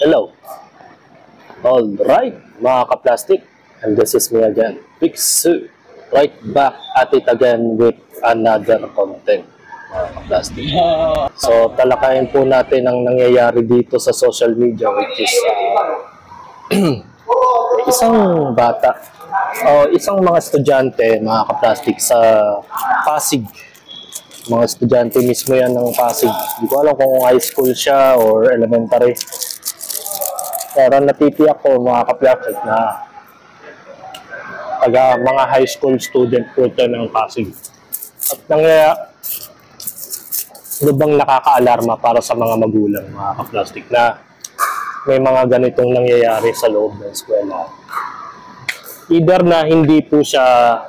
Hello. Alright, mga ka-plastic. And this is me again, Pixu. Right back at it again with another content, mga ka-plastic. So, talakayin po natin ang nangyayari dito sa social media, which is isang bata o isang mga estudyante, mga ka-plastic, sa Pasig. Mga estudyante mismo yan ng Pasig. Hindi ko alam kung high school siya or elementary. Pero natitiyak ko, mga ka-plastic, na mga high school student po ito ng Pasig. At bang nakaka-alarma para sa mga magulang, mga ka-plastic, na may mga ganitong nangyayari sa loob ng eskwela. Either na hindi po siya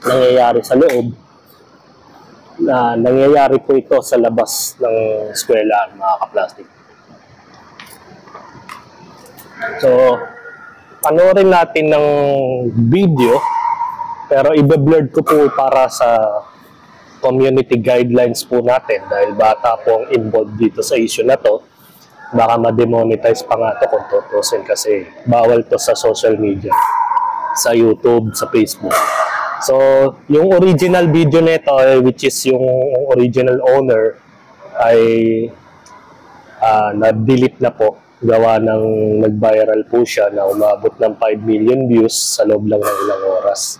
nangyayari sa loob, na nangyayari po ito sa labas ng eskwela, mga ka-plastic. So, panoorin natin ng video, pero i-blurred ko po para sa community guidelines po natin dahil bata po ang involved dito sa issue na to. Baka ma-demonetize pa nga ito kung tutusin kasi bawal to sa social media, sa YouTube, sa Facebook. So, yung original video nito, which is yung original owner, ay na-delete na po. Gawa ng nag-viral po siya na umabot ng 5 million views sa loob lang ng ilang oras.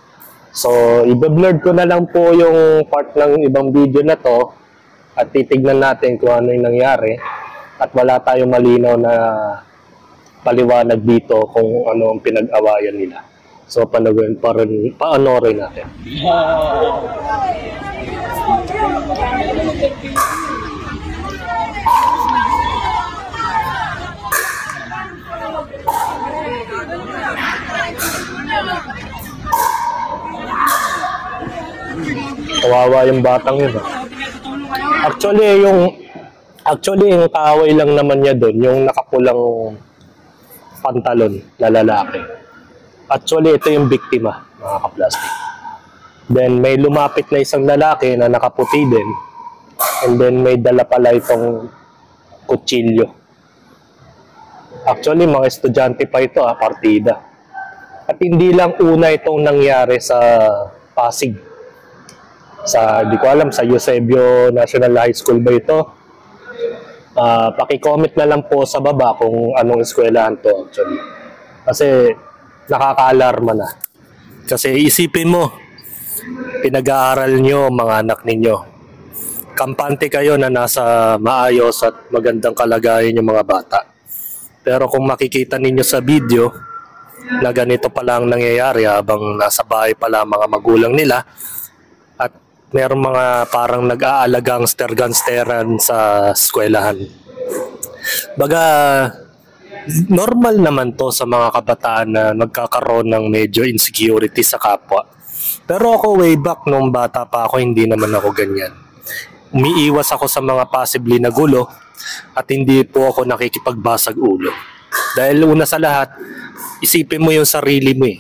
So, i-blurred ko na lang po yung part ng ibang video na to at titignan natin kung ano yung nangyari at wala tayong malinaw na paliwanag dito kung ano ang pinag-awayan nila. So, panoorin natin. Kawawa yung batang yun. Actually, yung kaaway lang naman niya doon, yung nakapulang pantalon na lalaki. Actually, ito yung biktima, mga ka-plastic. Then, may lumapit na isang lalaki na nakaputi din. And then, may dala pala itong kutsilyo. Actually, mga estudyante pa ito, partida. At hindi lang una itong nangyari sa Pasig. Di ko alam, sa Eusebio National High School ba ito? Paki-comment na lang po sa baba kung anong eskwelahan to actually. Kasi nakaka-alarma na. Kasi isipin mo, pinag-aaral nyo mga anak ninyo. Kampante kayo na nasa maayos at magandang kalagayan yung mga bata. Pero kung makikita ninyo sa video na ganito pala ang nangyayari habang nasa bahay pala mga magulang nila at meron mga parang nag-aalagang gangsteran sa eskwelahan. Baga, normal naman to sa mga kabataan na nagkakaroon ng medyo insecurity sa kapwa. Pero ako way back nung bata pa ako, hindi naman ako ganyan. Umiiwas ako sa mga possibly na gulo at hindi po ako nakikipagbasag ulo. Dahil una sa lahat, isipin mo yung sarili mo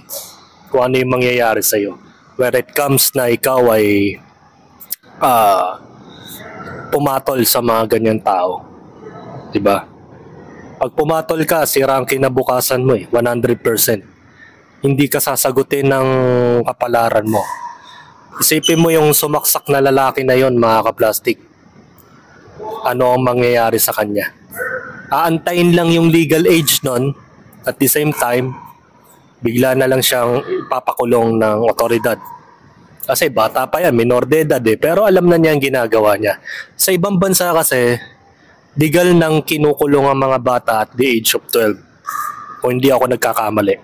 kung ano yung mangyayari sa'yo. Where it comes na ikaw ay pumatol sa mga ganyan tao. Diba? Pag pumatol ka, sira ang kinabukasan mo 100%. Hindi ka sasagutin ng kapalaran mo. Isipin mo yung sumaksak na lalaki na yon, mga ka-plastic. Ano ang mangyayari sa kanya? Aantayin lang yung legal age nun, at the same time, bigla na lang siyang papakulong ng otoridad. Kasi bata pa yan, minor de edad pero alam na niya ang ginagawa niya. Sa ibang bansa kasi, legal nang kinukulong ang mga bata at the age of 12. Kung hindi ako nagkakamali.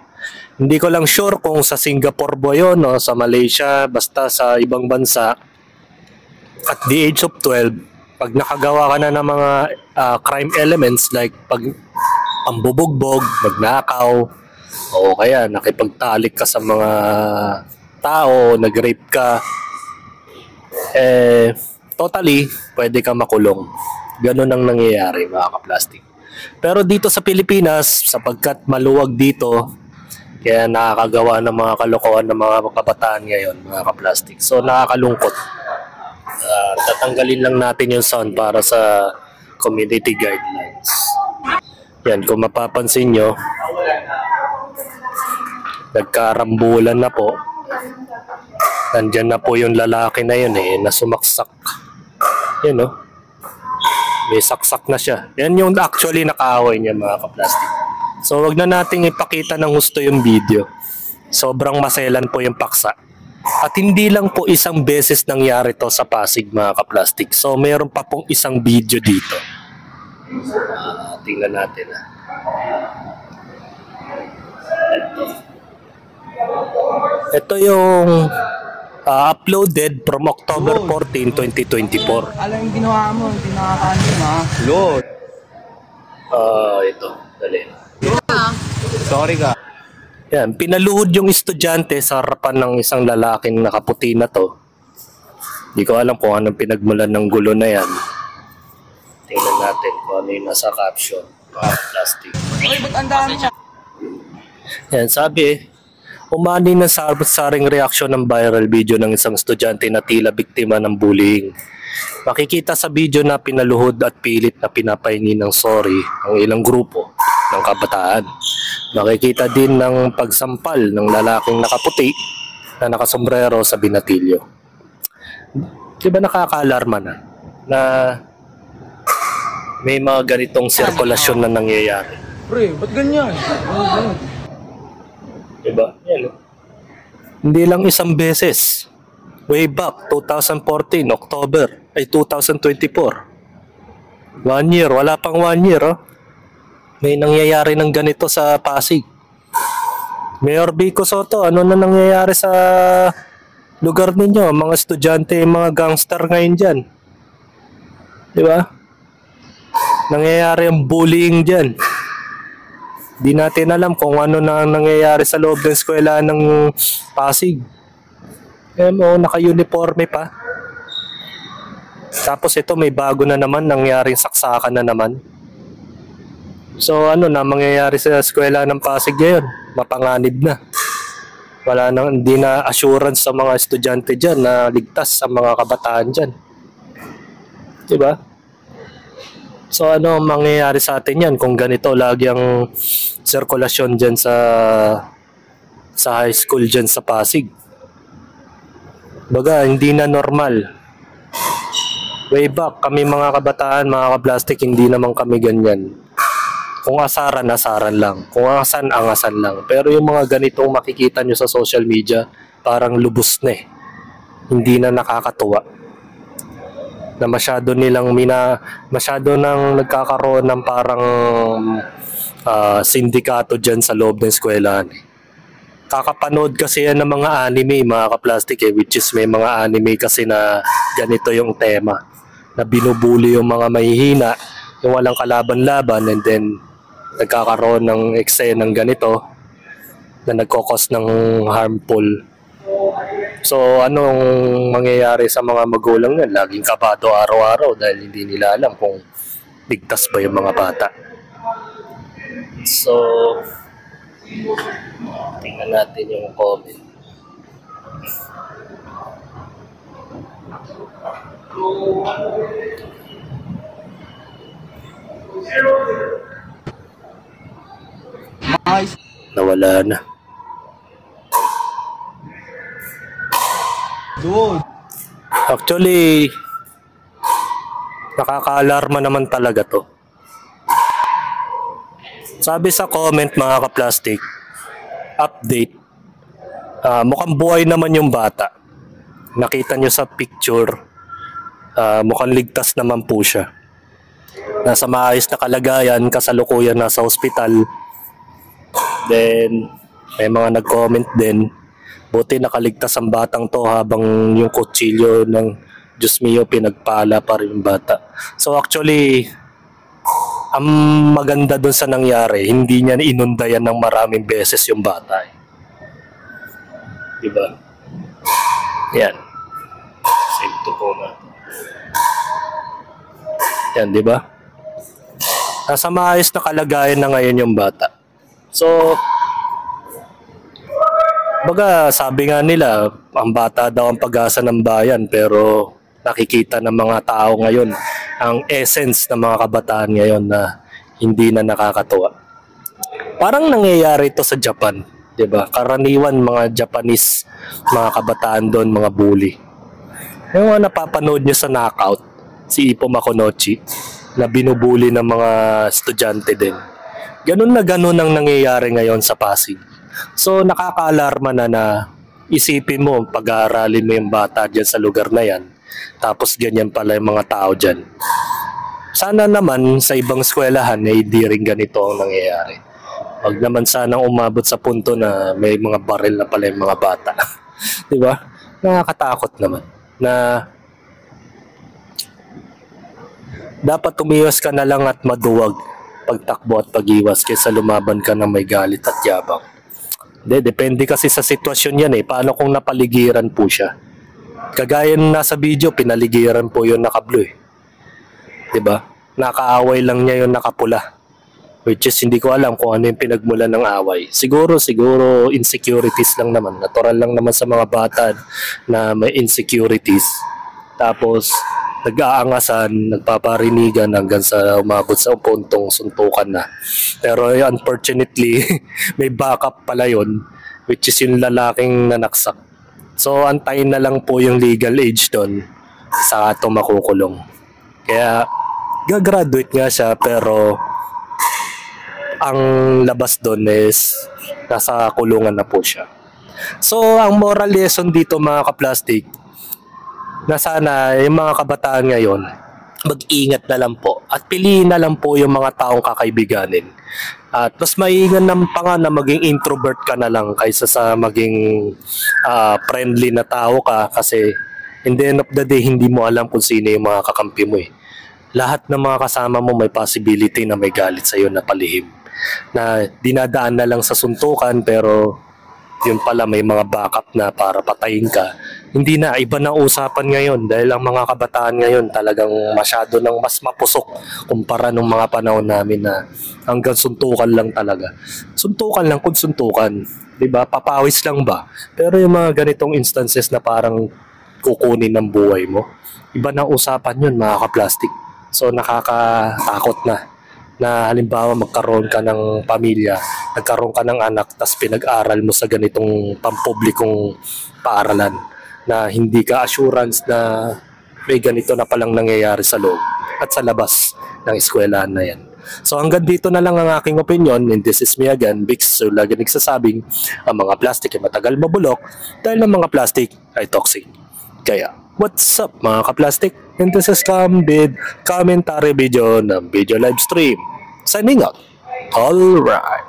Hindi ko lang sure kung sa Singapore ba yun o sa Malaysia, basta sa ibang bansa, at the age of 12, pag nakagawa ka na ng mga crime elements like pambubugbog, magnakaw, o kaya nakipagtalik ka sa mga tao, nag-rape ka, totally, pwede ka makulong. Ganun ang nangyayari, mga ka-plastic. Pero dito sa Pilipinas, sapagkat maluwag dito, kaya nakakagawa ng mga kalokohan ng mga kabataan ngayon, mga ka-plastic. So, nakakalungkot. Tatanggalin lang natin yung sound para sa community guidelines. Yan, kung mapapansin nyo, nagkarambulan na po. Nandyan na po yung lalaki na yun na sumaksak. Yan may saksak na siya. Yan yung actually nakaaway niya mga kaplastic. So wag na nating ipakita ng gusto yung video. Sobrang maselan po yung paksa. At hindi lang po isang beses nangyari to sa Pasig mga kaplastic. So mayroon pa pong isang video dito. Tingnan natin Ito yung uploaded from October 14, 2024. Alam yung ginawa mo, hindi nakakaano ha. Lord. Ito, dali. Sorry ka. Yan, pinaluhod yung estudyante sa harapan ng isang lalaking nakaputi na to. Hindi ko alam kung anong pinagmulan ng gulo na yan. Tingnan natin kung ano yung nasa caption. Plastic. Uy, ba't ang dami siya? Yan, sabi, umani na saring reaksyon ng viral video ng isang estudyante na tila biktima ng bullying. Makikita sa video na pinaluhod at pilit na pinapahingi ng sorry ang ilang grupo ng kabataan. Makikita din ng pagsampal ng lalaking nakaputi na nakasombrero sa binatilyo. Di ba nakaka-alarma na may mga ganitong sirkulasyon na nangyayari? Pre, ba't ganyan? Diba? Yan. Hindi lang isang beses. Way back, 2014, October, 2024. 1 year, wala pang 1 year, May nangyayari ng ganito sa Pasig. Mayor Vico Soto, ano na nangyayari sa lugar ninyo? Mga estudyante, mga gangster ngayon dyan. Diba? Nangyayari ang bullying dyan. Di natin alam kung ano na nangyayari sa loob ng eskwela ng Pasig. Naka-uniforme pa. Tapos ito may bago na naman, nangyaring saksakan na naman. So ano na mangyayari sa eskwela ng Pasig ngayon? Mapanganib na. Wala nang, hindi na assurance sa mga estudyante dyan na ligtas sa mga kabataan dyan. Diba? So ano mangyayari sa atin yan kung ganito lagi ang sirkulasyon dyan sa high school dyan sa Pasig? Baga, hindi na normal. Way back, kami mga kabataan, mga kaplastic, hindi naman kami ganyan. Kung asaran, asaran lang. Kung angasan, angasan lang. Pero yung mga ganitong makikita nyo sa social media, parang lubos na Hindi na nakakatuwa. Na masyado nang nagkakaroon ng parang sindikato dyan sa loob ng eskwelahan. Kakapanood kasi yan ng mga anime, mga kaplastic which is may mga anime kasi na ganito yung tema. Na binubuli yung mga mahihina, yung walang kalaban-laban, and then nagkakaroon ng eksenang ganito na nagkokos ng harmful. So anong mangyayari sa mga magulang yan? Laging kabado araw-araw dahil hindi nila alam kung ligtas ba yung mga bata. So tingnan natin yung comment. Nawala na. Dude. Actually, nakaka-alarma naman talaga to. Sabi sa comment mga kaplastic, update, mukhang buhay naman yung bata. Nakita nyo sa picture, mukhang ligtas naman po siya. Nasa maayos na kalagayan, kasalukuyan nasa ospital. Then, may mga nag-comment din, buti nakaligtas ang batang to habang yung kutsilyo ng Diyos mio pinagpala pa rin yung bata. So actually, ang maganda dun sa nangyari, hindi niya inundayan ng maraming beses yung bata. Diba? Yan. Save to po na. Yan, diba? Nasa maayos na kalagayan na ngayon yung bata. So, baga sabi nga nila, ang bata daw ang pag-asa ng bayan, pero nakikita ng mga tao ngayon ang essence ng mga kabataan ngayon na hindi na nakakatuwa. Parang nangyayari ito sa Japan, 'di ba? Karaniwan mga Japanese, mga kabataan doon, mga bully. Yung mga napapanood niyo sa Knockout, si Ippo Makunochi, na binubuli ng mga estudyante din. Ganun na ganun ang nangyayari ngayon sa Pasig. So nakakaalarma na isipin mo, pag-aaralin mo yung bata dyan sa lugar na yan, tapos ganyan pala yung mga tao dyan. Sana naman sa ibang eskwelahan ay hindi rin ganito ang nangyayari. Huwag naman sanang umabot sa punto na may mga baril na pala yung mga bata. Di ba? Nakakatakot naman na dapat umiwas ka na lang at maduwag pagtakbo at pag-iwas kaysa lumaban ka ng may galit at yabang. Depende kasi sa sitwasyon yan eh. Paano kung napaligiran po siya? Kagaya nung nasa video, pinaligiran po yung naka-blue eh. Diba? Nakaaway lang niya yung nakapula. Which is hindi ko alam kung ano yung pinagmulan ng away. Siguro insecurities lang naman. Natural lang naman sa mga bata na may insecurities. Tapos nag-aangasan, nagpaparinigan hanggang sa umabot sa puntong suntukan na. Pero unfortunately, may backup pala yun, which is yung lalaking nanaksak. So antayin na lang po yung legal age doon sa ito makukulong. Kaya gagraduate nga siya pero ang labas doon is nasa kulungan na po siya. So ang moral lesson dito mga kaplastik, na sana yung mga kabataan ngayon mag-ingat na lang po at piliin na lang po yung mga taong kakaibiganin. At mas maingan naman pa nga na maging introvert ka na lang kaysa sa maging friendly na tao ka, kasi in the end of the day hindi mo alam kung sino yung mga kakampi mo eh. Lahat ng mga kasama mo may possibility na may galit sa iyo na palihim, na dinadaan na lang sa suntukan pero yun pala may mga backup na para patayin ka. Hindi na, iba na usapan ngayon dahil ang mga kabataan ngayon talagang masyado nang mas mapusok kumpara nung mga panahon namin na hanggang suntukan lang talaga. Suntukan lang kung suntukan, 'di ba? Papawis lang ba? Pero yung mga ganitong instances na parang kukunin ng buhay mo, iba na usapan yun mga kaplastik. So nakakatakot na halimbawa magkaroon ka ng pamilya, nagkaroon ka ng anak, tas pinag-aral mo sa ganitong pampublikong paaralan na hindi ka assurance na may ganito na palang nangyayari sa loob at sa labas ng eskwelahan na yan. So hanggang dito na lang ang aking opinion, and this is me again, Bix. So lagi nagsasabing ang mga plastic ay matagal mabulok dahil ang mga plastic ay toxic. Kaya what's up mga kaplastic? And this is Cambid commentary video ng video live stream. Signing out. Alright.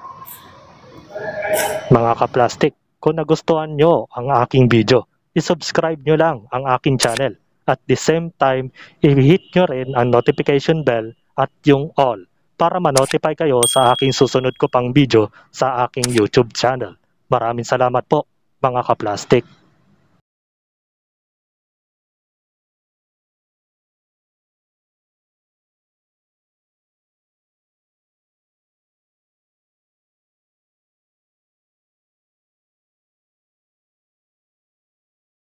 Mga kaplastik, kung nagustuhan nyo ang aking video, i-subscribe nyo lang ang aking channel. At the same time, i-hit nyo rin ang notification bell at yung all para ma-notify kayo sa aking susunod ko pang video sa aking YouTube channel. Maraming salamat po mga kaplastik.